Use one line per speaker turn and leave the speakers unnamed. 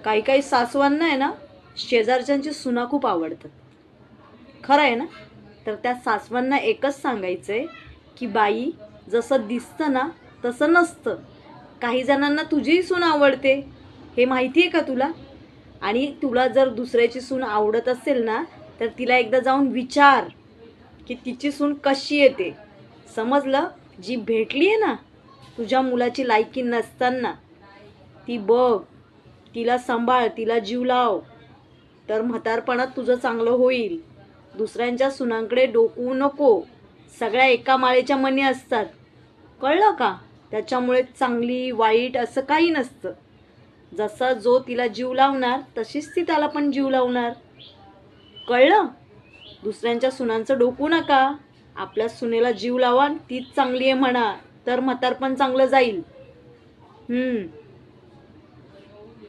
काही काही सासवांना आहे ना शेजारच्यांची सुना खूप आवडतात. खरं आहे ना. तर त्या सासवांना एकच सांगायचं आहे की बाई, जसं दिसतं ना तसं नसतं. काही जणांना तुझीही सून आवडते, हे माहिती आहे का तुला? आणि तुला जर दुसऱ्याची सून आवडत असेल ना तर तिला एकदा जाऊन विचार की तिची सून कशी येते. समजलं? जी भेटली आहे ना तुझ्या मुलाची लायकी नसताना, ती बघ, तिला सांभाळ, तिला जीव लाव, तर म्हातारपणात तुझं चांगलं होईल. दुसऱ्यांच्या सुनांकडे डोकवू नको. सगळ्या एका माळेच्या मणी असतात, कळलं का? त्याच्यामुळे चांगली वाईट असं काही नसतं. जसा जो तिला जीव लावणार तशीच ती त्याला पण जीव लावणार. कळलं? दुसऱ्यांच्या सुनांचं डोकू नका. आपल्या सुनेला जीव लावा, तीच चांगली आहे म्हणा, तर म्हातारपण चांगलं जाईल.